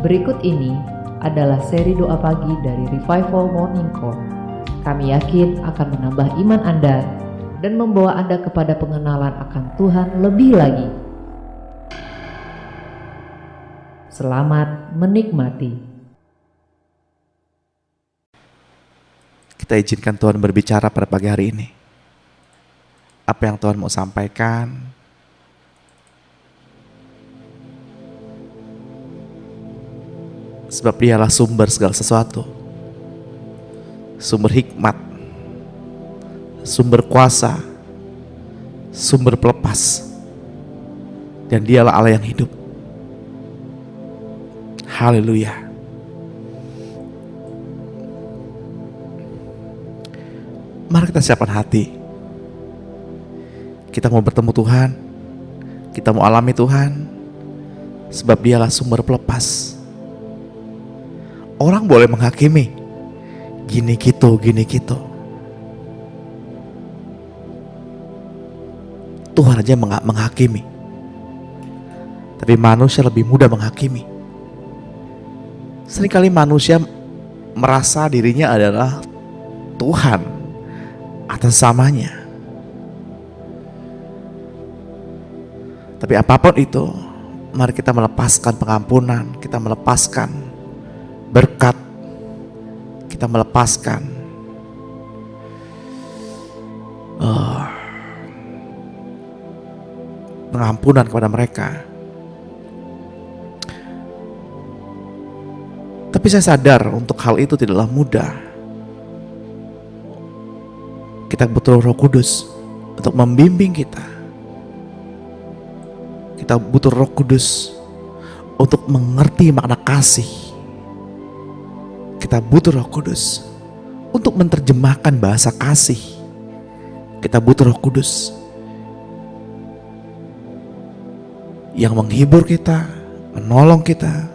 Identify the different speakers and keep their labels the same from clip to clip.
Speaker 1: Berikut ini adalah seri doa pagi dari Revival Morning Call. Kami yakin akan menambah iman Anda dan membawa Anda kepada pengenalan akan Tuhan lebih lagi. Selamat menikmati.
Speaker 2: Kita izinkan Tuhan berbicara pada pagi hari ini. Apa yang Tuhan mau sampaikan, sebab Dialah sumber segala sesuatu, sumber hikmat, sumber kuasa, sumber pelepas, dan Dialah Allah yang hidup. Haleluya. Mari kita siapkan hati. Kita mau bertemu Tuhan, kita mau alami Tuhan, sebab Dialah sumber pelepas. Orang boleh menghakimi, gini gitu. Tuhan aja menghakimi. Tapi manusia lebih mudah menghakimi. Seringkali manusia merasa dirinya adalah Tuhan atas samanya. Tapi apapun itu, mari kita melepaskan pengampunan, kita melepaskan berkat, kita melepaskan pengampunan kepada mereka. Tapi saya sadar untuk hal itu tidaklah mudah. Kita butuh Roh Kudus untuk membimbing kita. Kita butuh Roh Kudus untuk mengerti makna kasih. Kita butuh Roh Kudus untuk menerjemahkan bahasa kasih. Kita butuh Roh Kudus yang menghibur kita, menolong kita.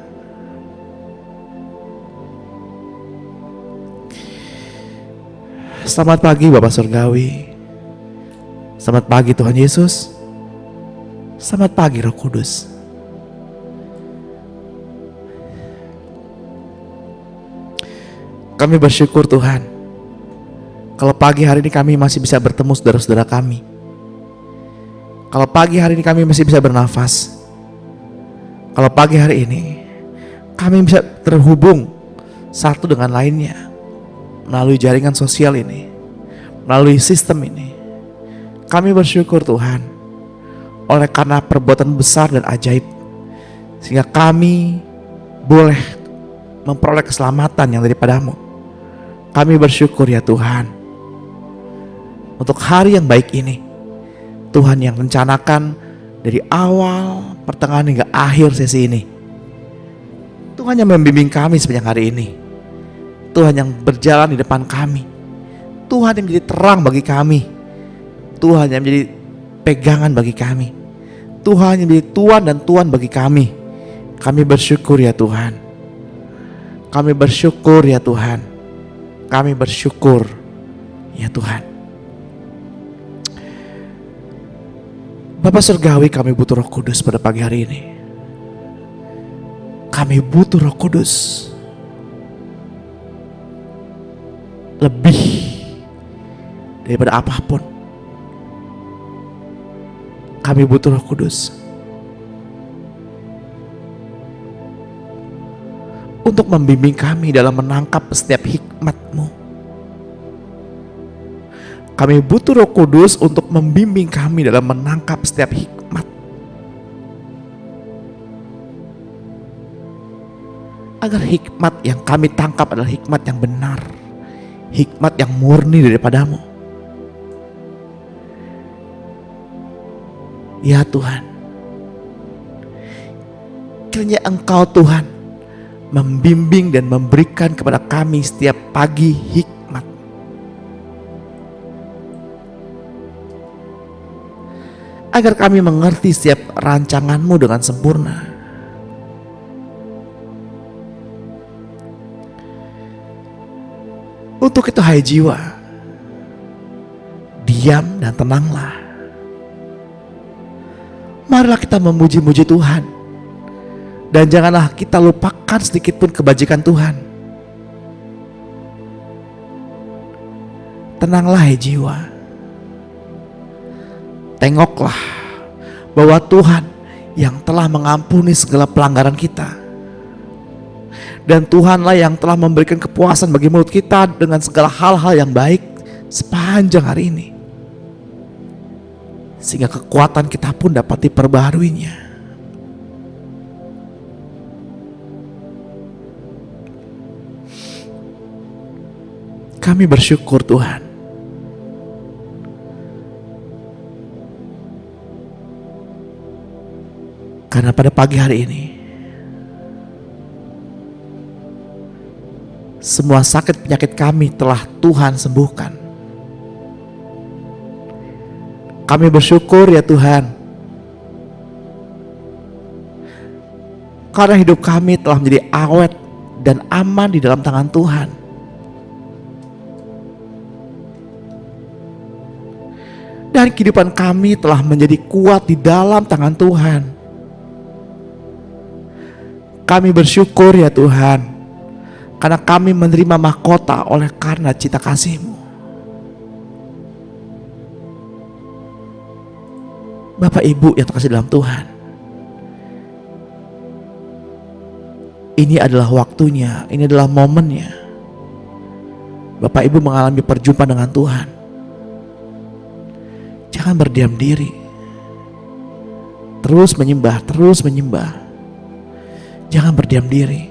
Speaker 2: Selamat pagi Bapak Surgawi. Selamat pagi Tuhan Yesus. Selamat pagi Roh Kudus. Kami bersyukur Tuhan, kalau pagi hari ini kami masih bisa bertemu saudara-saudara kami. Kalau pagi hari ini kami masih bisa bernafas. Kalau pagi hari ini kami bisa terhubung satu dengan lainnya melalui jaringan sosial ini, melalui sistem ini. Kami bersyukur Tuhan, oleh karena perbuatan besar dan ajaib, sehingga kami boleh memperoleh keselamatan yang daripada-Mu. Kami bersyukur ya Tuhan, untuk hari yang baik ini. Tuhan yang rencanakan dari awal, pertengahan hingga akhir sesi ini. Tuhan yang membimbing kami sepanjang hari ini. Tuhan yang berjalan di depan kami. Tuhan yang menjadi terang bagi kami. Tuhan yang menjadi pegangan bagi kami. Tuhan yang menjadi Tuhan dan Tuhan bagi kami. Kami bersyukur ya Tuhan. Kami bersyukur ya Tuhan. Kami bersyukur ya Tuhan. Bapak Surgawi, kami butuh Roh Kudus pada pagi hari ini. Kami butuh Roh Kudus lebih daripada apapun. Kami butuh Roh Kudus untuk membimbing kami dalam menangkap setiap hikmat-Mu. Kami butuh Roh Kudus untuk membimbing kami dalam menangkap setiap hikmat. Agar hikmat yang kami tangkap adalah hikmat yang benar, hikmat yang murni daripada-Mu. Ya Tuhan, kiranya Engkau Tuhan membimbing dan memberikan kepada kami setiap pagi hikmat. Agar kami mengerti setiap rancangan-Mu dengan sempurna. Untuk itu hai jiwa, diam dan tenanglah. Marilah kita memuji-muji Tuhan Dan janganlah kita lupakan sedikit pun kebajikan Tuhan. Tenanglah hai jiwa. Tengoklah bahwa Tuhan yang telah mengampuni segala pelanggaran kita. Dan Tuhanlah yang telah memberikan kepuasan bagi mulut kita dengan segala hal-hal yang baik sepanjang hari ini. Sehingga kekuatan kita pun dapat diperbaharuinya. Kami bersyukur Tuhan. Karena pada pagi hari ini semua sakit penyakit kami telah Tuhan sembuhkan. Kami bersyukur ya Tuhan. Karena hidup kami telah menjadi awet dan aman di dalam tangan Tuhan. Dan kehidupan kami telah menjadi kuat di dalam tangan Tuhan. Kami bersyukur ya Tuhan, karena kami menerima mahkota oleh karena cinta kasih-Mu. Bapak Ibu yang terkasih dalam Tuhan, ini adalah waktunya, ini adalah momennya Bapak Ibu mengalami perjumpaan dengan Tuhan. Jangan berdiam diri. Terus menyembah, terus menyembah. Jangan berdiam diri.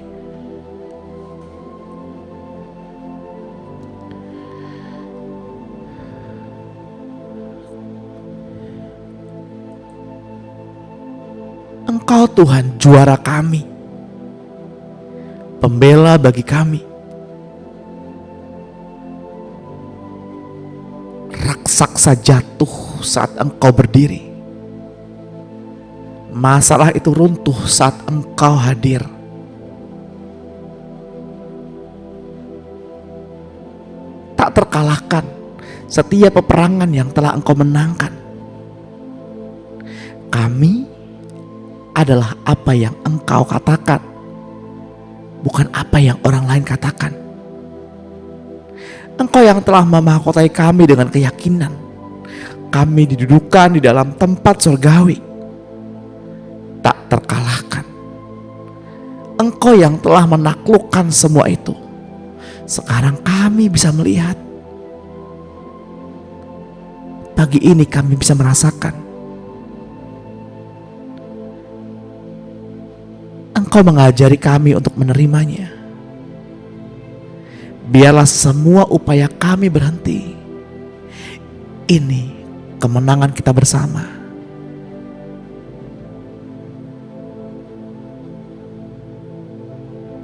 Speaker 2: Engkau Tuhan juara kami, pembela bagi kami. Raksasa jatuh saat Engkau berdiri. Masalah itu runtuh saat Engkau hadir. Tak terkalahkan setiap peperangan yang telah Engkau menangkan. Kami adalah apa yang Engkau katakan, bukan apa yang orang lain katakan. Engkau yang telah memahkotai kami dengan keyakinan. Kami didudukan di dalam tempat surgawi, tak terkalahkan. Engkau yang telah menaklukkan semua itu. Sekarang kami bisa melihat. Pagi ini kami bisa merasakan. Engkau mengajari kami untuk menerimanya. Biarlah semua upaya kami berhenti. Ini kemenangan kita bersama.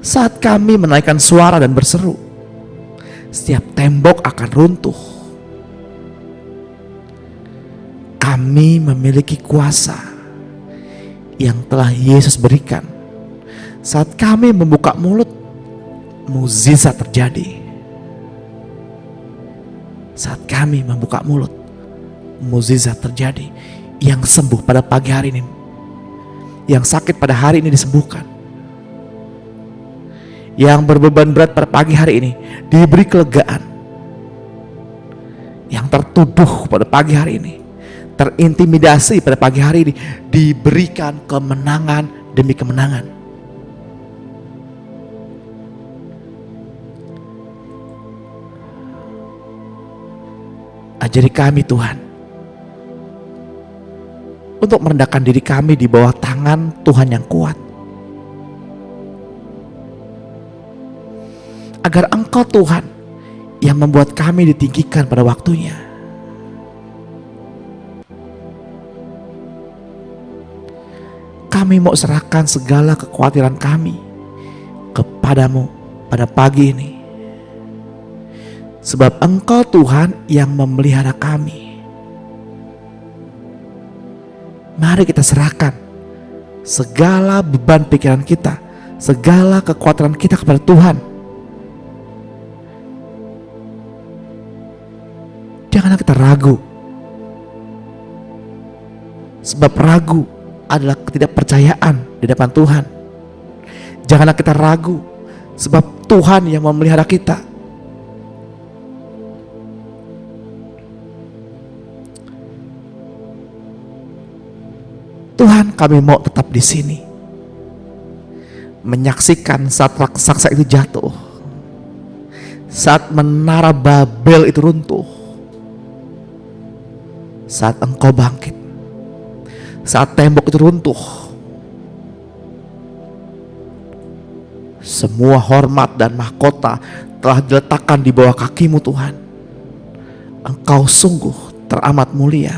Speaker 2: Saat kami menaikkan suara dan berseru, setiap tembok akan runtuh. Kami memiliki kuasa yang telah Yesus berikan. Saat kami membuka mulut, mukjizat terjadi. Saat kami membuka mulut, mukjizat terjadi. Yang sembuh pada pagi hari ini, yang sakit pada hari ini disembuhkan. Yang berbeban berat pada pagi hari ini diberi kelegaan. Yang tertuduh pada pagi hari ini, terintimidasi pada pagi hari ini, diberikan kemenangan demi kemenangan. Ajari kami Tuhan untuk merendahkan diri kami di bawah tangan Tuhan yang kuat, agar Engkau Tuhan yang membuat kami ditinggikan pada waktunya. Kami mau serahkan segala kekhawatiran kami kepadamu pada pagi ini. Sebab Engkau Tuhan yang memelihara kami. Mari kita serahkan segala beban pikiran kita, segala kekhawatiran kita kepada Tuhan. Janganlah kita ragu. Sebab ragu adalah ketidakpercayaan di depan Tuhan. Janganlah kita ragu, sebab Tuhan yang memelihara kita. Tuhan, kami mau tetap di sini, menyaksikan saat raksasa itu jatuh, saat menara Babel itu runtuh, saat Engkau bangkit, saat tembok itu runtuh. Semua hormat dan mahkota telah diletakkan di bawah kaki-Mu Tuhan. Engkau sungguh teramat mulia.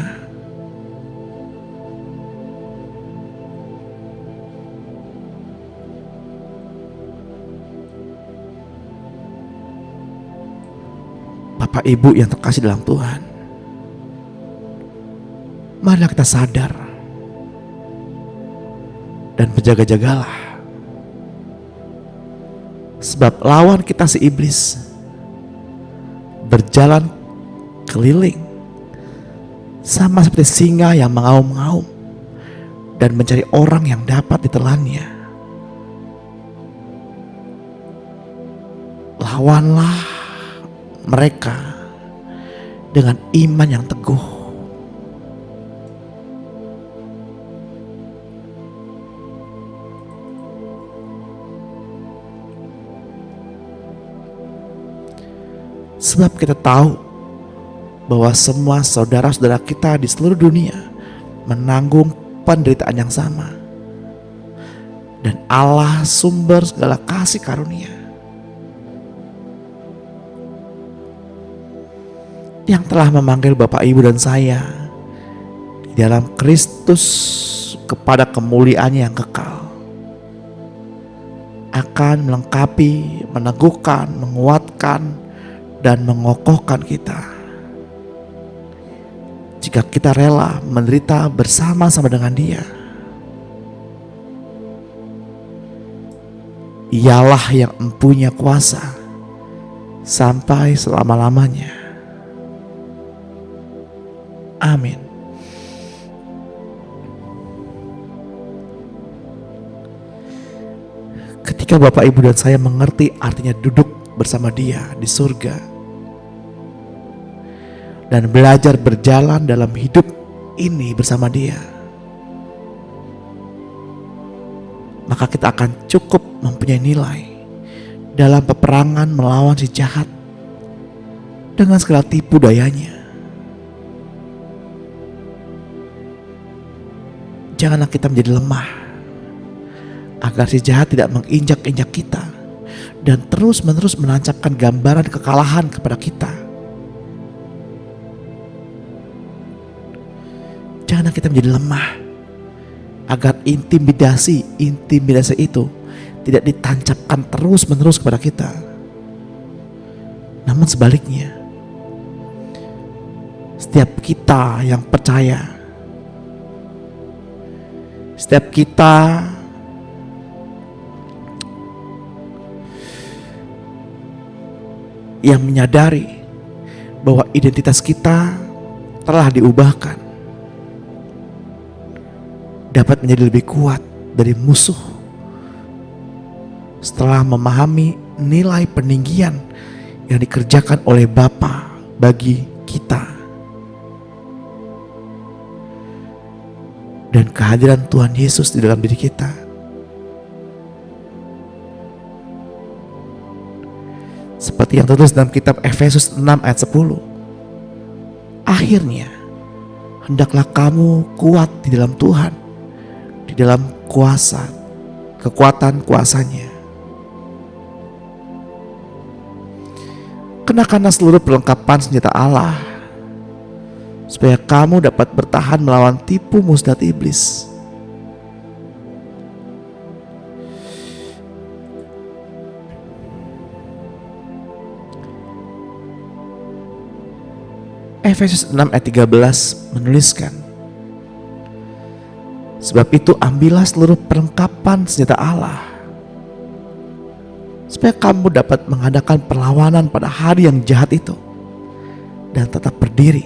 Speaker 2: Bapak Ibu yang terkasih dalam Tuhan, marilah kita sadar dan berjaga-jagalah, sebab lawan kita si iblis berjalan keliling sama seperti singa yang mengaum-ngaum dan mencari orang yang dapat ditelannya. Lawanlah mereka dengan iman yang teguh. Sebab kita tahu bahwa semua saudara-saudara kita di seluruh dunia menanggung penderitaan yang sama. Dan Allah sumber segala kasih karunia, yang telah memanggil Bapak Ibu dan saya di dalam Kristus kepada kemuliaannya yang kekal, akan melengkapi, meneguhkan, menguatkan, dan mengokohkan kita jika kita rela menderita bersama-sama dengan Dia. Ialah yang mempunyai kuasa sampai selama-lamanya. Amin. Ketika Bapak Ibu dan saya mengerti artinya duduk bersama Dia di surga dan belajar berjalan dalam hidup ini bersama Dia, maka kita akan cukup mempunyai nilai dalam peperangan melawan si jahat dengan segala tipu dayanya. Janganlah kita menjadi lemah, agar si jahat tidak menginjak-injak kita dan terus-menerus menancapkan gambaran kekalahan kepada kita. Janganlah kita menjadi lemah, agar intimidasi itu tidak ditancapkan terus-menerus kepada kita. Namun sebaliknya, setiap kita yang percaya, setiap kita yang menyadari bahwa identitas kita telah diubahkan, dapat menjadi lebih kuat dari musuh setelah memahami nilai peninggian yang dikerjakan oleh Bapa bagi kita dan kehadiran Tuhan Yesus di dalam diri kita. Seperti yang tertulis dalam kitab Efesus 6 ayat 10. Akhirnya, hendaklah kamu kuat di dalam Tuhan, di dalam kekuatan kuasanya. Kenakanlah seluruh perlengkapan senjata Allah, supaya kamu dapat bertahan melawan tipu musnah iblis. Efesus 6 ayat 13 menuliskan, sebab itu ambillah seluruh perlengkapan senjata Allah, supaya kamu dapat mengadakan perlawanan pada hari yang jahat itu dan tetap berdiri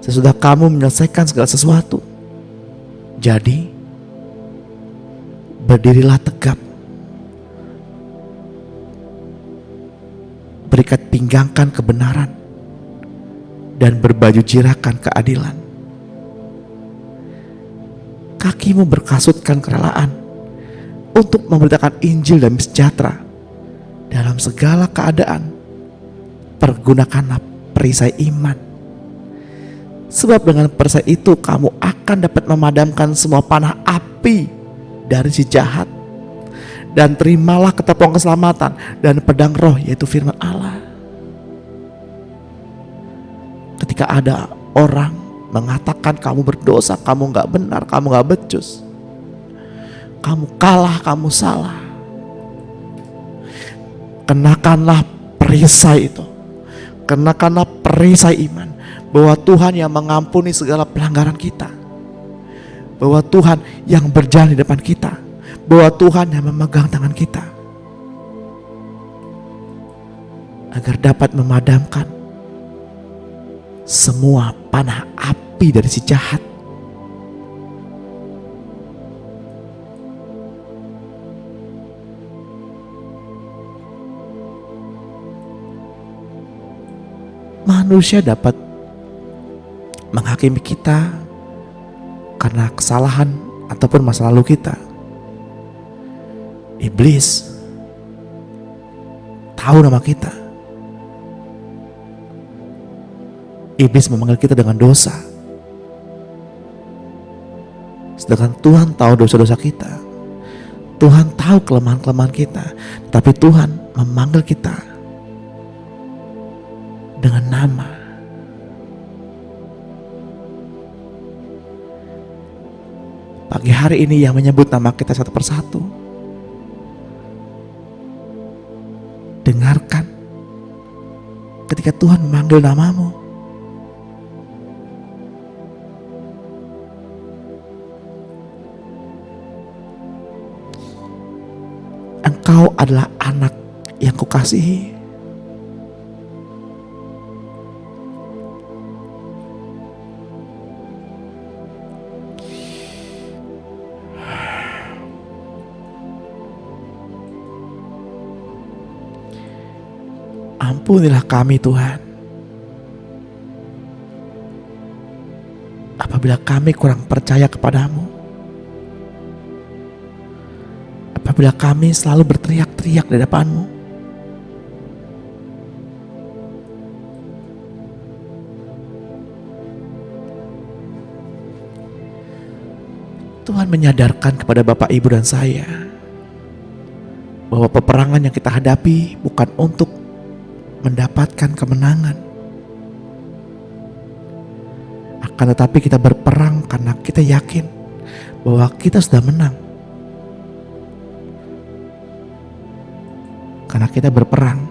Speaker 2: sesudah kamu menyelesaikan segala sesuatu. Jadi berdirilah tegap berikat pinggangkan kebenaran, dan berbaju jirakan keadilan. Kakimu berkasutkan kerelaan untuk memberitakan Injil dan sejahtera dalam segala keadaan. Pergunakanlah perisai iman, sebab dengan perisai itu kamu akan dapat memadamkan semua panah api dari si jahat. Dan terimalah ketopong keselamatan dan pedang roh, yaitu firman Allah. Ketika ada orang mengatakan kamu berdosa, kamu gak benar, kamu gak becus, kamu kalah, kamu salah, kenakanlah perisai itu. Kenakanlah perisai iman, bahwa Tuhan yang mengampuni segala pelanggaran kita, bahwa Tuhan yang berjalan di depan kita, bahwa Tuhan yang memegang tangan kita, agar dapat memadamkan semua panah api dari si jahat. Manusia dapat menghakimi kita karena kesalahan ataupun masa lalu kita. Iblis tahu nama kita. Iblis memanggil kita dengan dosa. Sedangkan Tuhan tahu dosa-dosa kita. Tuhan tahu kelemahan-kelemahan kita. Tapi Tuhan memanggil kita dengan nama. Pagi hari ini yang menyebut nama kita satu persatu. Dengarkan ketika Tuhan memanggil namamu. Engkau adalah anak yang kukasihi. Ampunilah kami Tuhan, apabila kami kurang percaya kepadamu, apabila kami selalu berteriak-teriak di depan-Mu. Tuhan menyadarkan kepada Bapak, Ibu, dan saya bahwa peperangan yang kita hadapi bukan untuk mendapatkan kemenangan, akan tetapi kita berperang karena kita yakin bahwa kita sudah menang. Karena kita berperang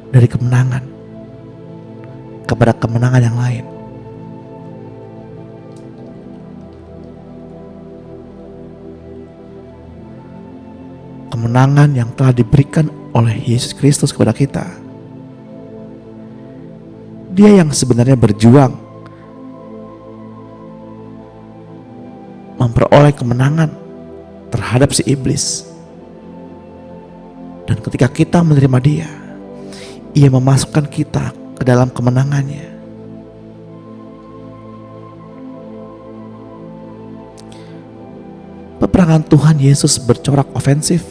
Speaker 2: dari kemenangan kepada kemenangan yang lain. Kemenangan yang telah diberikan oleh Yesus Kristus kepada kita. Dia yang sebenarnya berjuang memperoleh kemenangan terhadap si iblis. Dan ketika kita menerima Dia, Ia memasukkan kita ke dalam kemenangannya. Peperangan Tuhan Yesus bercorak ofensif.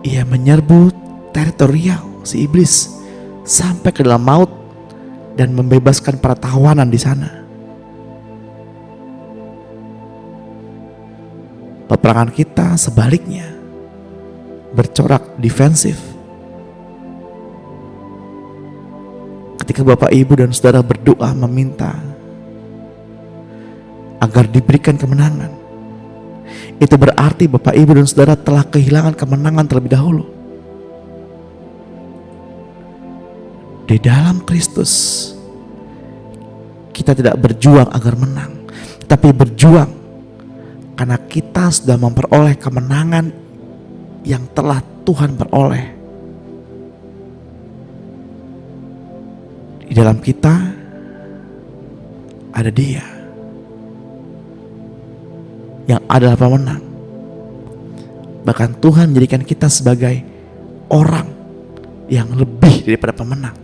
Speaker 2: Ia menyerbu teritorial si iblis sampai ke dalam maut dan membebaskan para tawanan di sana. Peperangan kita sebaliknya bercorak defensif. Ketika Bapak, Ibu, dan Saudara berdoa meminta agar diberikan kemenangan, itu berarti Bapak, Ibu, dan Saudara telah kehilangan kemenangan terlebih dahulu. Di dalam Kristus kita tidak berjuang agar menang, tapi berjuang karena kita sudah memperoleh kemenangan yang telah Tuhan peroleh. Di dalam kita ada Dia yang adalah pemenang. Bahkan Tuhan menjadikan kita sebagai orang yang lebih daripada pemenang.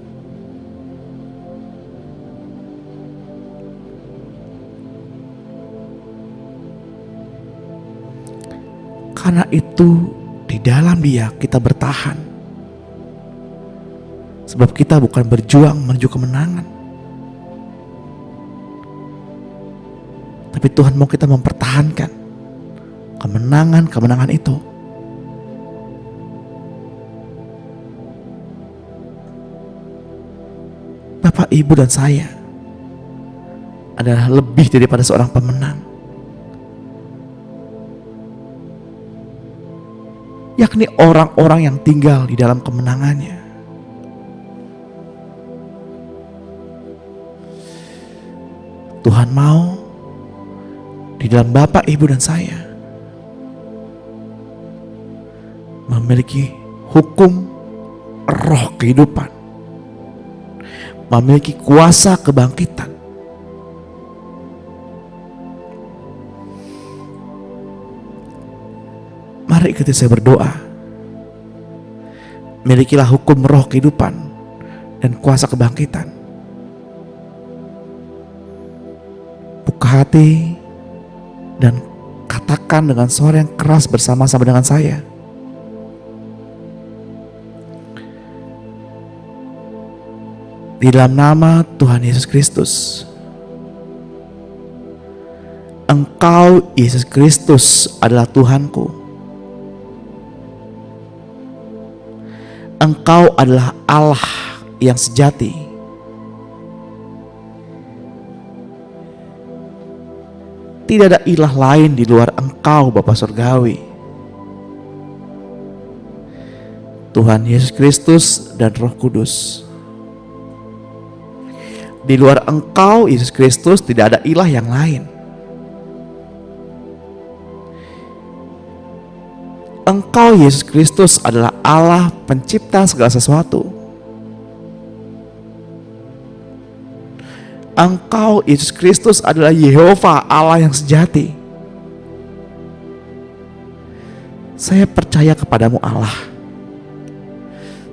Speaker 2: Karena itu di dalam Dia kita bertahan. Sebab kita bukan berjuang menuju kemenangan, tapi Tuhan mau kita mempertahankan kemenangan-kemenangan itu. Bapak, Ibu, dan saya adalah lebih daripada seorang pemenang, yakni orang-orang yang tinggal di dalam kemenangannya. Tuhan mau di dalam Bapak, Ibu, dan saya memiliki hukum roh kehidupan, memiliki kuasa kebangkitan. Mari kita saya berdoa, milikilah hukum roh kehidupan dan kuasa kebangkitan. Buka hati dan katakan dengan suara yang keras bersama-sama dengan saya. Di dalam nama Tuhan Yesus Kristus, Engkau Yesus Kristus adalah Tuhanku. Engkau adalah Allah yang sejati. Tidak ada ilah lain di luar Engkau, Bapa Surgawi. Tuhan Yesus Kristus dan Roh Kudus. Di luar Engkau, Yesus Kristus, tidak ada ilah yang lain. Engkau, Yesus Kristus, adalah Allah pencipta segala sesuatu. Engkau, Yesus Kristus, adalah Yehova, Allah yang sejati. Saya percaya kepadamu, Allah.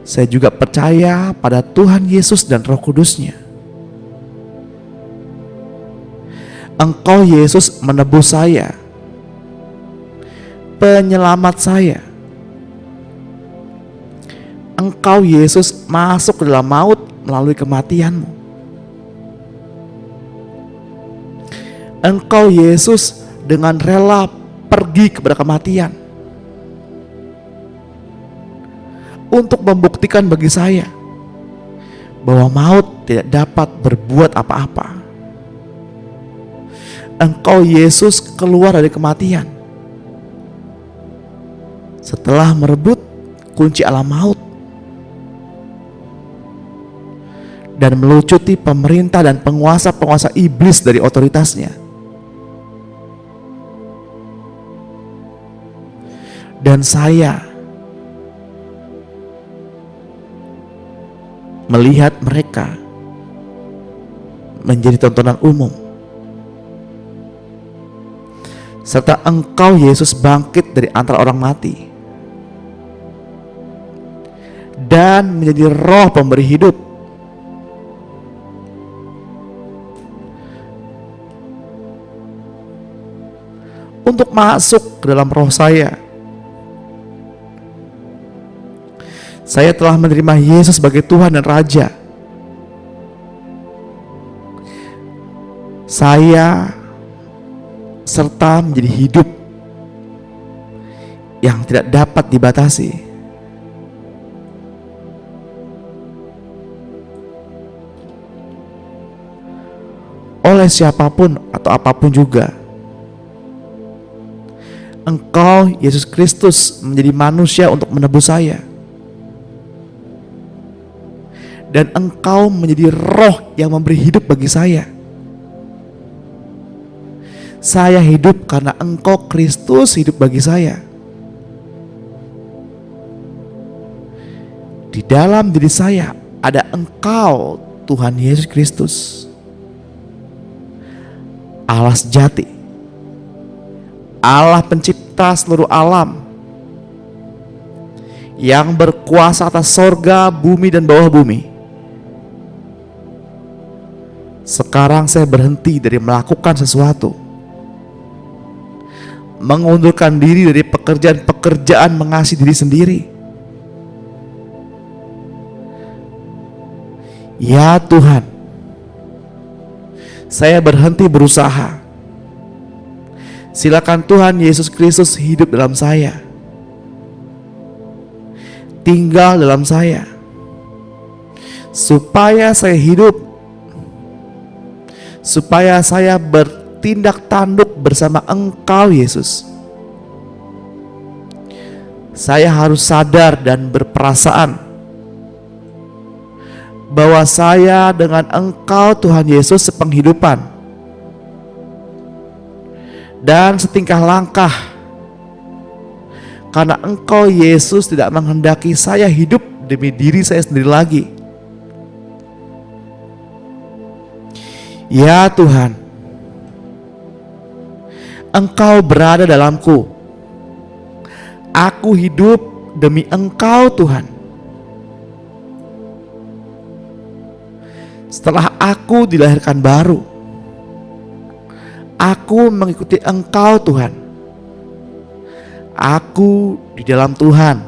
Speaker 2: Saya juga percaya pada Tuhan Yesus dan Roh Kudus-Nya. Engkau, Yesus, menebus saya, penyelamat saya. Engkau, Yesus, masuk ke dalam maut melalui kematian-Mu. Engkau, Yesus, dengan rela pergi kepada kematian untuk membuktikan bagi saya bahwa maut tidak dapat berbuat apa-apa. Engkau, Yesus, keluar dari kematian setelah merebut kunci alam maut dan melucuti pemerintah dan penguasa-penguasa iblis dari otoritasnya. Dan saya melihat mereka menjadi tontonan umum. Serta Engkau, Yesus, bangkit dari antara orang mati dan menjadi Roh pemberi hidup. Untuk masuk ke dalam roh saya. Saya telah menerima Yesus sebagai Tuhan dan Raja. Saya serta menjadi hidup yang tidak dapat dibatasi. Oleh siapapun atau apapun juga. Engkau, Yesus Kristus, menjadi manusia untuk menebus saya. Dan Engkau menjadi Roh yang memberi hidup bagi saya. Saya hidup karena Engkau, Kristus, hidup bagi saya. Di dalam diri saya ada Engkau, Tuhan Yesus Kristus, Allah sejati, Allah pencipta seluruh alam, yang berkuasa atas sorga, bumi, dan bawah bumi. Sekarang saya berhenti dari melakukan sesuatu, mengundurkan diri dari pekerjaan-pekerjaan mengasihi diri sendiri. Ya Tuhan, saya berhenti berusaha. Silakan Tuhan Yesus Kristus hidup dalam saya, tinggal dalam saya, supaya saya hidup, supaya saya bertindak tanduk bersama Engkau Yesus. Saya harus sadar dan berperasaan bahwa saya dengan Engkau Tuhan Yesus sepenghidupan dan setingkah langkah, karena Engkau Yesus tidak menghendaki saya hidup demi diri saya sendiri lagi. Ya Tuhan, Engkau berada dalamku. Aku hidup demi Engkau Tuhan. Setelah aku dilahirkan baru, aku mengikuti Engkau Tuhan. Aku di dalam Tuhan.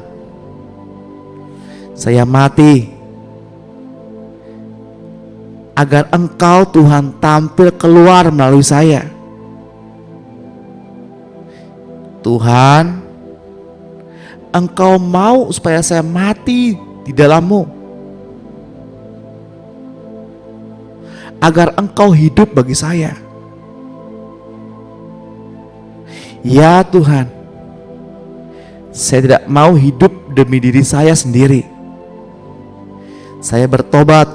Speaker 2: Saya mati agar Engkau Tuhan tampil keluar melalui saya. Tuhan, Engkau mau supaya saya mati di dalam-Mu, agar Engkau hidup bagi saya. Ya Tuhan, saya tidak mau hidup demi diri saya sendiri. Saya bertobat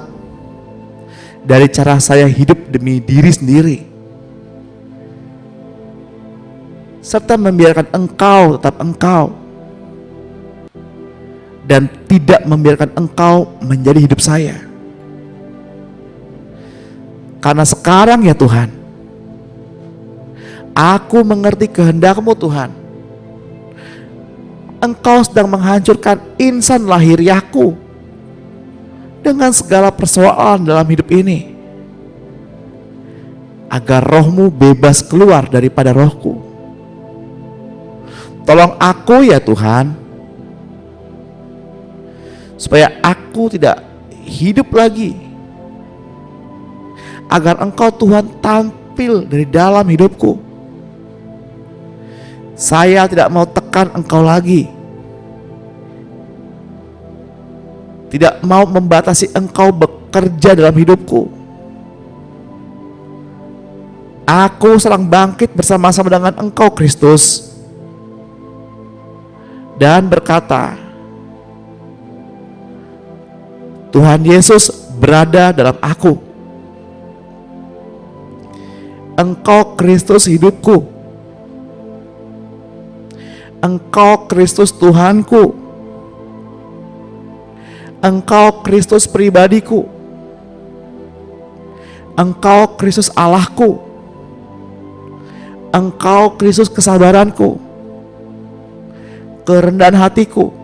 Speaker 2: dari cara saya hidup demi diri sendiri, serta membiarkan Engkau tetap Engkau, dan tidak membiarkan Engkau menjadi hidup saya. Karena sekarang ya Tuhan, aku mengerti kehendak-Mu Tuhan. Engkau sedang menghancurkan insan lahiriahku dengan segala persoalan dalam hidup ini, agar roh-Mu bebas keluar daripada rohku. Tolong aku ya Tuhan, supaya aku tidak hidup lagi, agar Engkau Tuhan tampil dari dalam hidupku. Saya tidak mau tekan Engkau lagi, tidak mau membatasi Engkau bekerja dalam hidupku. Aku sedang bangkit bersama-sama dengan Engkau Kristus dan berkata, Tuhan Yesus berada dalam aku. Engkau Kristus hidupku. Engkau Kristus Tuhanku. Engkau Kristus pribadiku. Engkau Kristus Allahku. Engkau Kristus kesabaranku, kerendahan hatiku,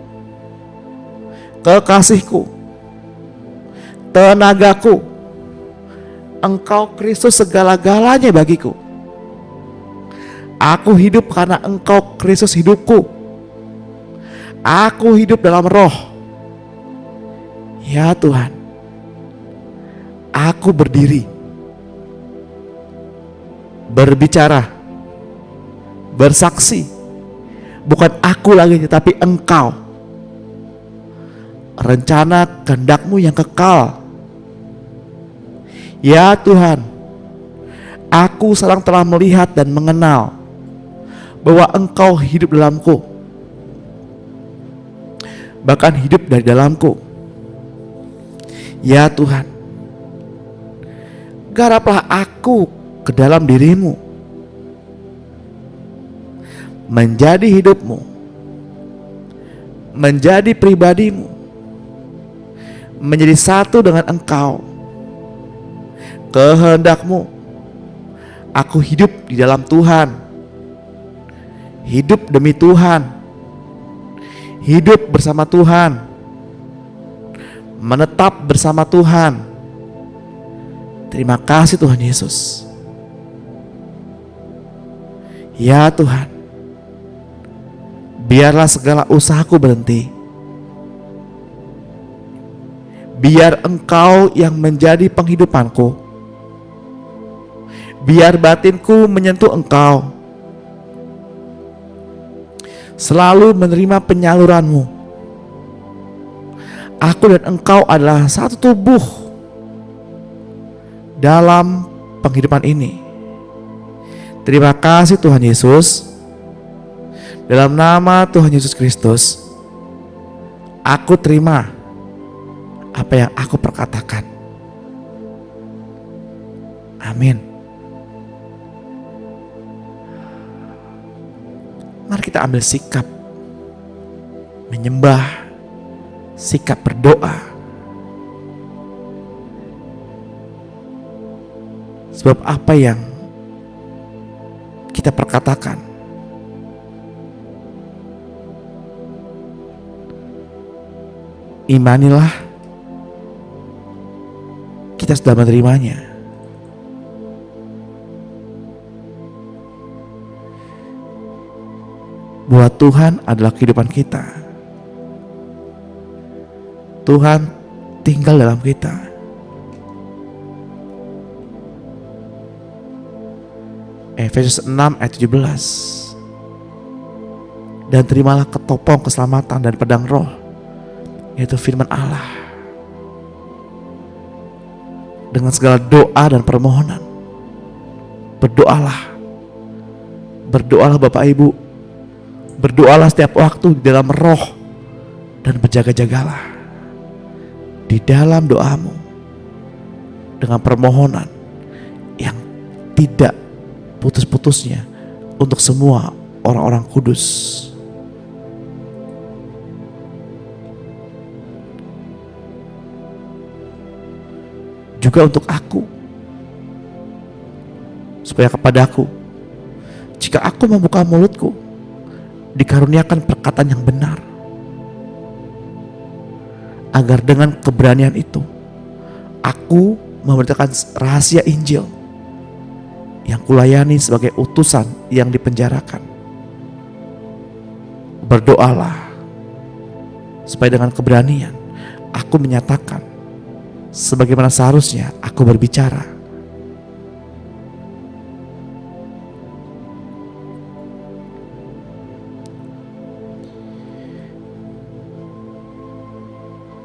Speaker 2: kekasihku, tenagaku. Engkau Kristus segala-galanya bagiku. Aku hidup karena Engkau Kristus hidupku. Aku hidup dalam roh. Ya Tuhan, aku berdiri, berbicara, bersaksi. Bukan aku lagi, tetapi Engkau. Rencana kehendak-Mu yang kekal. Ya Tuhan, aku sekarang telah melihat dan mengenal bahwa Engkau hidup dalamku, bahkan hidup dari dalamku. Ya Tuhan, garaplah aku ke dalam diri-Mu, menjadi hidup-Mu, menjadi pribadi-Mu, menjadi satu dengan Engkau. Kehendak-Mu, aku hidup di dalam Tuhan, hidup demi Tuhan, hidup bersama Tuhan, menetap bersama Tuhan. Terima kasih Tuhan Yesus. Ya Tuhan, biarlah segala usahaku berhenti. Biar Engkau yang menjadi penghidupanku. Biar batinku menyentuh Engkau. Selalu menerima penyaluran-Mu. Aku dan Engkau adalah satu tubuh dalam penghidupan ini. Terima kasih Tuhan Yesus. Dalam nama Tuhan Yesus Kristus, aku terima apa yang aku perkatakan. Amin. Mari kita ambil sikap menyembah, sikap berdoa. Sebab apa yang kita perkatakan imanilah kita sudah menerimanya. Bahwa Tuhan adalah kehidupan kita. Tuhan tinggal dalam kita. Efesus 6 ayat 17. Dan terimalah ketopong keselamatan dan pedang roh, yaitu firman Allah, dengan segala doa dan permohonan. Berdoalah. Berdoalah Bapak Ibu. Berdoalah setiap waktu di dalam roh. Dan berjaga-jagalah di dalam doamu dengan permohonan yang tidak putus-putusnya untuk semua orang-orang kudus. Juga untuk aku, supaya kepadaku, jika aku membuka mulutku, dikaruniakan perkataan yang benar, agar dengan keberanian itu aku memberitakan rahasia Injil yang kulayani sebagai utusan yang dipenjarakan. Berdoalah supaya dengan keberanian aku menyatakan sebagaimana seharusnya aku berbicara.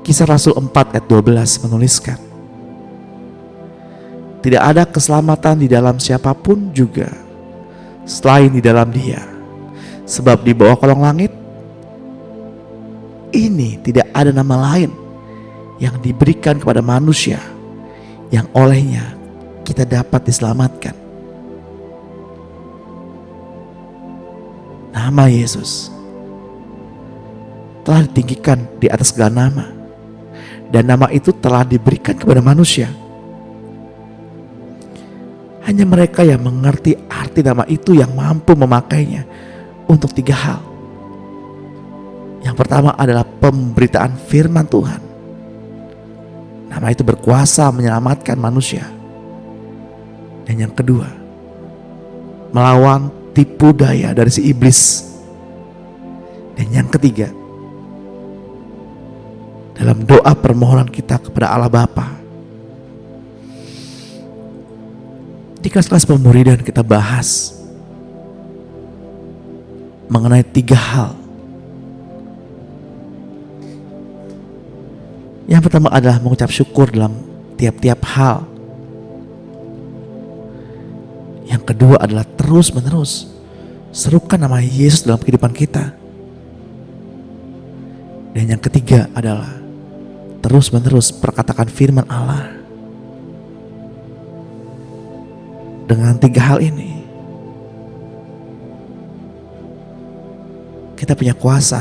Speaker 2: Kisah Rasul 4 ayat 12 menuliskan, tidak ada keselamatan di dalam siapapun juga selain di dalam Dia. Sebab di bawah kolong langit ini tidak ada nama lain yang diberikan kepada manusia yang olehnya kita dapat diselamatkan. Nama Yesus telah ditinggikan di atas segala nama, dan nama itu telah diberikan kepada manusia. Hanya mereka yang mengerti arti nama itu yang mampu memakainya untuk 3 hal. Yang pertama adalah pemberitaan firman Tuhan. Nama itu berkuasa menyelamatkan manusia. Dan yang kedua, melawan tipu daya dari si iblis. Dan yang ketiga, dalam doa permohonan kita kepada Allah Bapa. Di kelas-kelas pemuridan kita bahas mengenai 3 hal. Yang pertama adalah mengucap syukur dalam tiap-tiap hal. Yang kedua adalah terus-menerus serukan nama Yesus dalam kehidupan kita. Dan yang ketiga adalah terus-menerus perkatakan firman Allah. Dengan 3 hal ini kita punya kuasa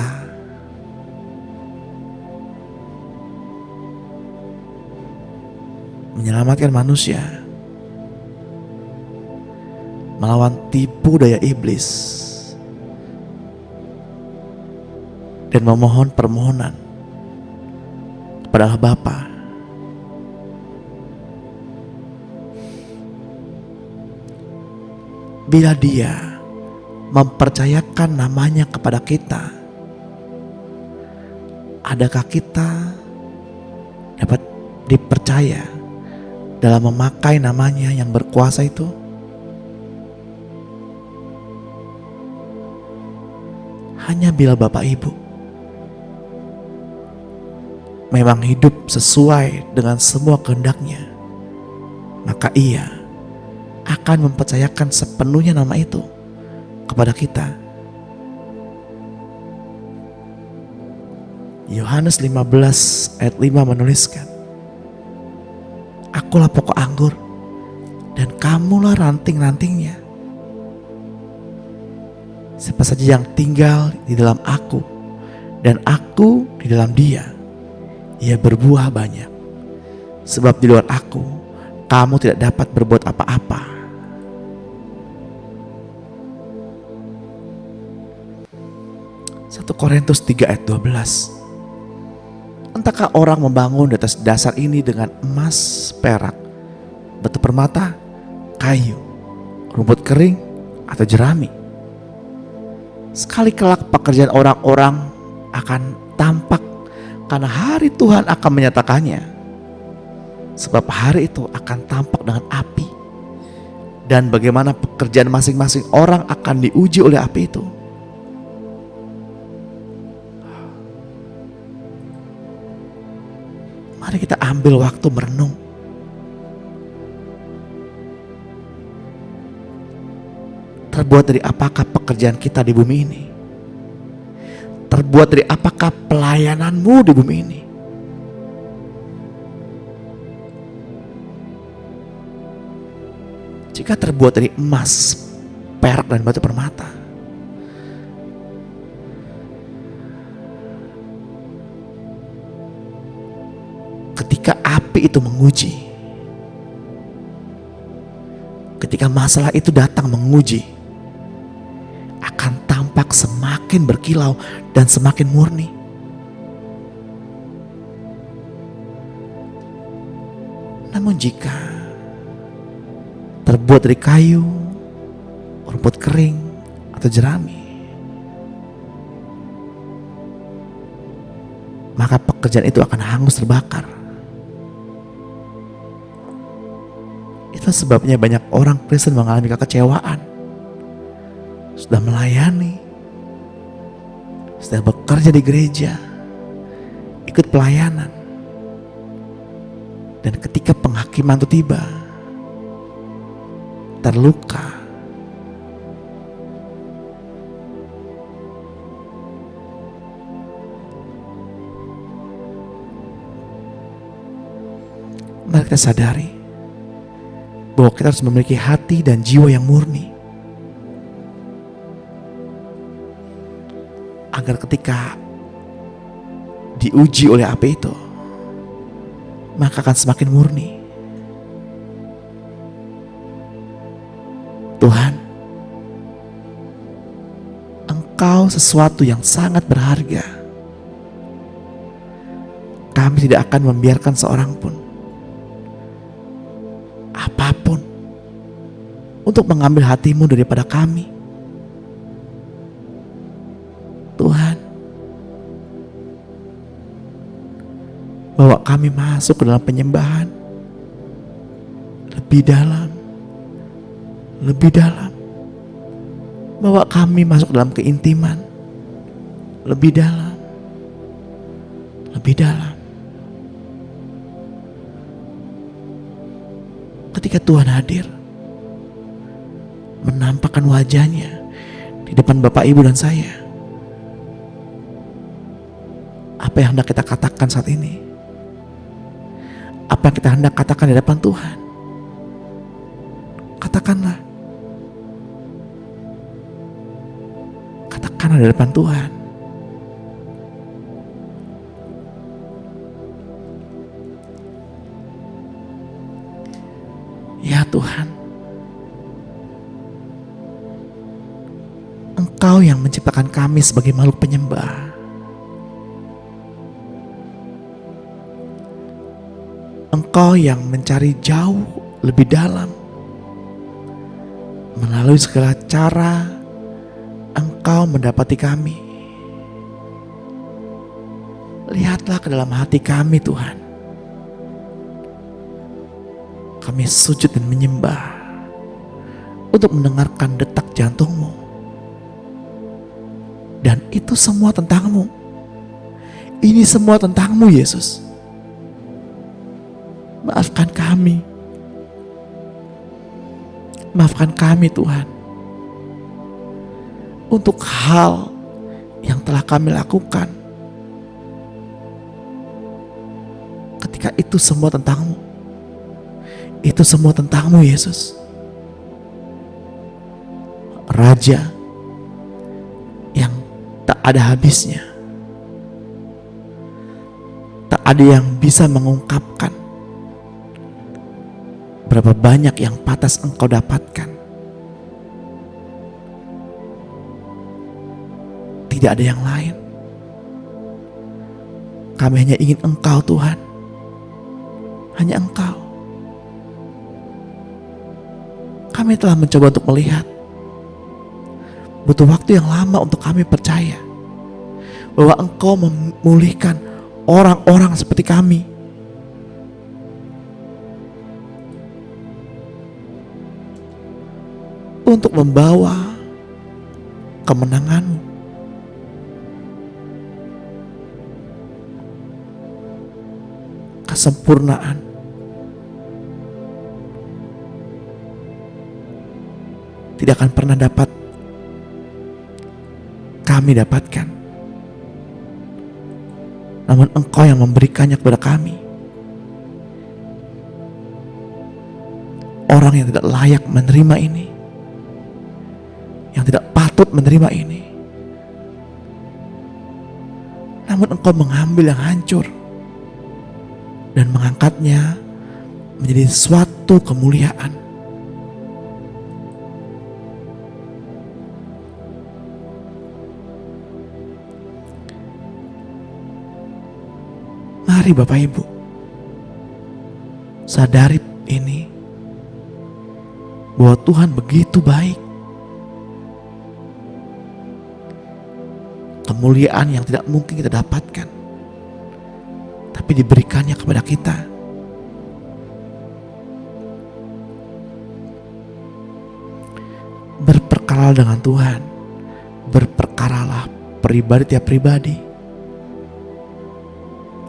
Speaker 2: menyelamatkan manusia, melawan tipu daya iblis, dan memohon permohonan kepada Allah Bapa. Bila Dia mempercayakan namanya kepada kita, adakah kita dapat dipercaya dalam memakai namanya yang berkuasa itu? Hanya bila Bapak Ibu memang hidup sesuai dengan semua kehendak-Nya, maka Ia akan mempercayakan sepenuhnya nama itu kepada kita. Yohanes 15 ayat 5 menuliskan, "Akulah pokok anggur dan kamulah ranting-rantingnya. Siapa saja yang tinggal di dalam aku dan aku di dalam dia, ia berbuah banyak. Sebab di luar aku, kamu tidak dapat berbuat apa-apa." 1 Korintus 3 ayat 12. "Entahkah orang membangun di atas dasar ini dengan emas, perak, batu permata, kayu, rumput kering, atau jerami? Sekali kelak pekerjaan orang-orang akan tampak, karena hari Tuhan akan menyatakannya. Sebab hari itu akan tampak dengan api, dan bagaimana pekerjaan masing-masing orang akan diuji oleh api itu. Mari kita ambil waktu merenung. Terbuat dari apakah pekerjaan kita di bumi ini? Terbuat dari apakah pelayananmu di bumi ini? Jika terbuat dari emas, perak, dan batu permata, ketika api itu menguji, ketika masalah itu datang menguji, akan tampak semakin berkilau dan semakin murni. Namun jika terbuat dari kayu, rumput kering, atau jerami, maka pekerjaan itu akan hangus terbakar. Itu sebabnya banyak orang Kristen mengalami kekecewaan. Sudah melayani, sudah bekerja di gereja, ikut pelayanan, dan ketika penghakiman itu tiba, terluka. Mari kita sadari bahwa kita harus memiliki hati dan jiwa yang murni, agar ketika diuji oleh api itu, maka akan semakin murni. Tuhan, Engkau sesuatu yang sangat berharga. Kami tidak akan membiarkan seorang pun, apapun, untuk mengambil hati-Mu daripada kami. Tuhan, bawa kami masuk ke dalam penyembahan lebih dalam, lebih dalam. Bawa kami masuk dalam keintiman lebih dalam, lebih dalam. Ketika Tuhan hadir, menampakkan wajahnya di depan Bapak, Ibu, dan saya, apa yang hendak kita katakan saat ini? Apa yang kita hendak katakan di depan Tuhan? Katakanlah. Katakanlah di depan Tuhan. Ya Tuhan, Engkau yang menciptakan kami sebagai makhluk penyembah. Engkau yang mencari jauh lebih dalam. Melalui segala cara Engkau mendapati kami. Lihatlah ke dalam hati kami Tuhan. Kami sujud dan menyembah untuk mendengarkan detak jantung-Mu. Dan itu semua tentang-Mu. Ini semua tentang-Mu Yesus. Maafkan kami. Maafkan kami Tuhan. Untuk hal yang telah kami lakukan. Ketika itu semua tentang-Mu. Itu semua tentang-Mu Yesus. Raja yang tak ada habisnya. Tak ada yang bisa mengungkapkan berapa banyak yang pantas Engkau dapatkan. Tidak ada yang lain. Kami hanya ingin Engkau Tuhan. Hanya Engkau. Kami telah mencoba untuk melihat. Butuh waktu yang lama untuk kami percaya bahwa Engkau memulihkan orang-orang seperti kami. Untuk membawa kemenangan-Mu. Kesempurnaan. Tidak akan pernah dapat kami dapatkan. Namun Engkau yang memberikannya kepada kami. Orang yang tidak layak menerima ini, yang tidak patut menerima ini, namun Engkau mengambil yang hancur dan mengangkatnya menjadi suatu kemuliaan. Mari Bapak Ibu, sadari ini, bahwa Tuhan begitu baik. Kemuliaan yang tidak mungkin kita dapatkan, tapi diberikannya kepada kita. Berperkaralah dengan Tuhan. Berperkaralah pribadi tiap pribadi.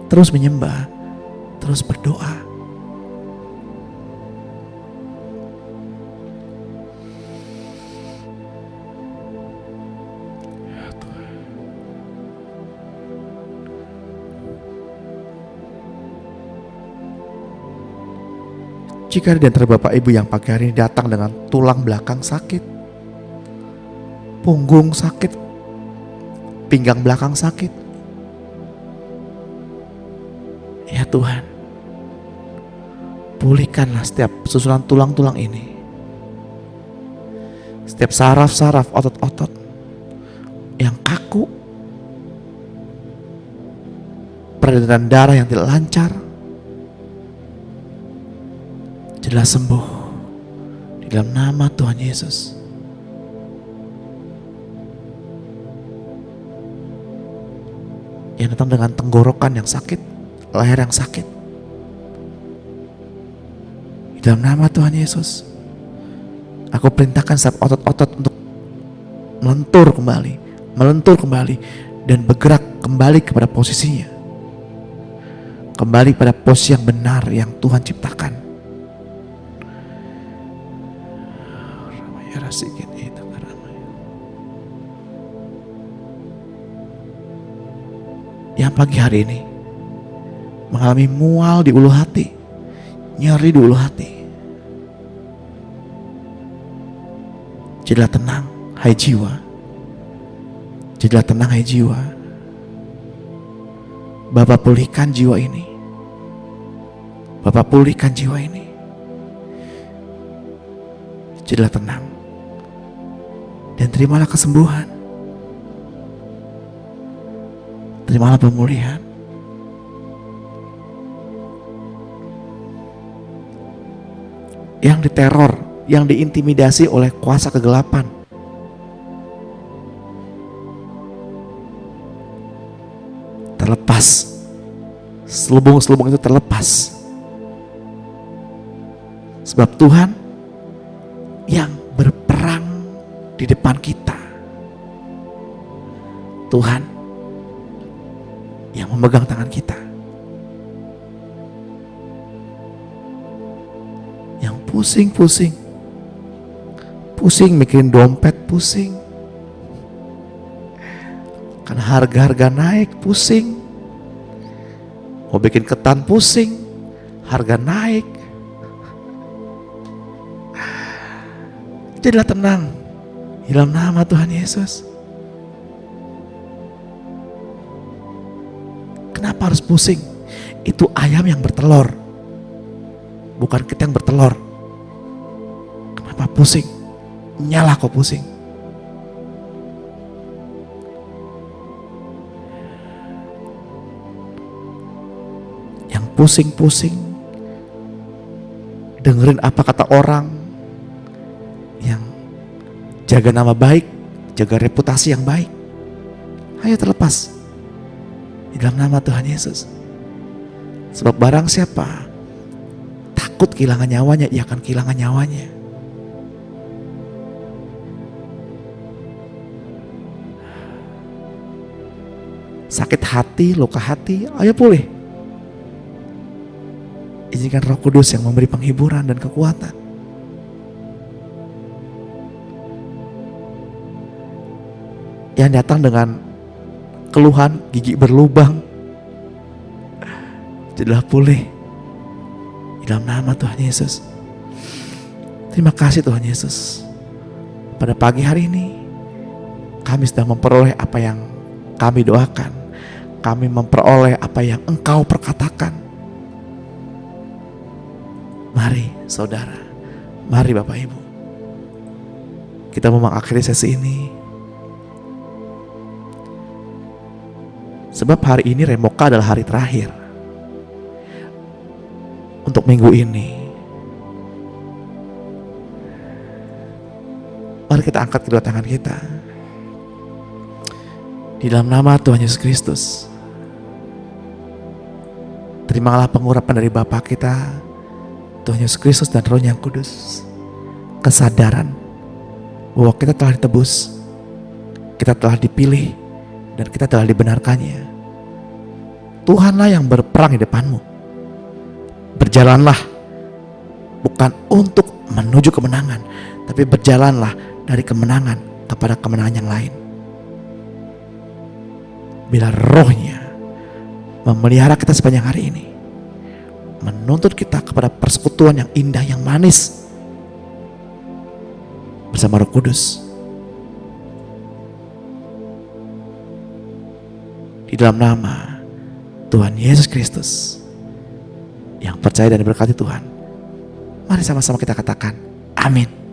Speaker 2: Terus menyembah, terus berdoa. Jika di antara Bapak Ibu yang pagi hari ini datang dengan tulang belakang sakit, punggung sakit, pinggang belakang sakit, ya Tuhan, pulihkanlah setiap susunan tulang-tulang ini, setiap saraf-saraf otot-otot yang kaku, peredaran darah yang tidak lancar, jelas sembuh di dalam nama Tuhan Yesus. Yang datang dengan tenggorokan yang sakit, leher yang sakit, di dalam nama Tuhan Yesus, aku perintahkan setiap otot-otot untuk melentur kembali dan bergerak kembali kepada posisinya, kembali pada posisi yang benar yang Tuhan ciptakan. Yang pagi hari ini mengalami mual di ulu hati, nyeri di ulu hati, jadilah tenang, hai jiwa. Jadilah tenang, hai jiwa. Bapa pulihkan jiwa ini. Bapa pulihkan jiwa ini. Jadilah tenang dan terimalah kesembuhan. Terimalah pemulihan. yang diteror, yang diintimidasi oleh kuasa kegelapan. Terlepas, selubung-selubung itu terlepas. Sebab Tuhan yang berperang di depan kita. Tuhan yang memegang tangan kita. Yang pusing-pusing, mikirin dompet, pusing. Karena harga-harga naik, pusing. Mau bikin ketan, pusing. Harga naik. Jadilah tenang di dalam nama Tuhan Yesus. Kenapa harus pusing? Itu ayam yang bertelur, bukan kita yang bertelur. Kenapa pusing? Nyala kok pusing. Yang pusing-pusing dengerin apa kata orang, yang jaga nama baik, jaga reputasi yang baik. Ayo terlepas di dalam nama Tuhan Yesus. Sebab barang siapa takut kehilangan nyawanya, ia akan kehilangan nyawanya. Sakit hati, luka hati, ayo pulih. Izinkan Roh Kudus yang memberi penghiburan dan kekuatan. Yang datang dengan keluhan gigi berlubang, jadilah pulih di dalam nama Tuhan Yesus. Terima kasih Tuhan Yesus. Pada pagi hari ini kami sudah memperoleh apa yang kami doakan. Kami memperoleh apa yang Engkau perkatakan. Mari saudara, mari Bapak Ibu, kita mau mengakhiri sesi ini. Sebab hari ini Remoka adalah hari terakhir untuk minggu ini. Mari kita angkat kedua tangan kita di dalam nama Tuhan Yesus Kristus. Terimalah pengurapan dari Bapa kita, Tuhan Yesus Kristus dan Roh yang Kudus. Kesadaran bahwa kita telah ditebus, kita telah dipilih, dan kita telah dibenarkannya. Tuhanlah yang berperang di depanmu. Berjalanlah bukan untuk menuju kemenangan, tapi berjalanlah dari kemenangan kepada kemenangan yang lain. Bila Rohnya memelihara kita sepanjang hari ini, menuntut kita kepada persekutuan yang indah, yang manis bersama Roh Kudus. Di dalam nama Tuhan Yesus Kristus yang percaya dan diberkati Tuhan, mari sama-sama kita katakan amin.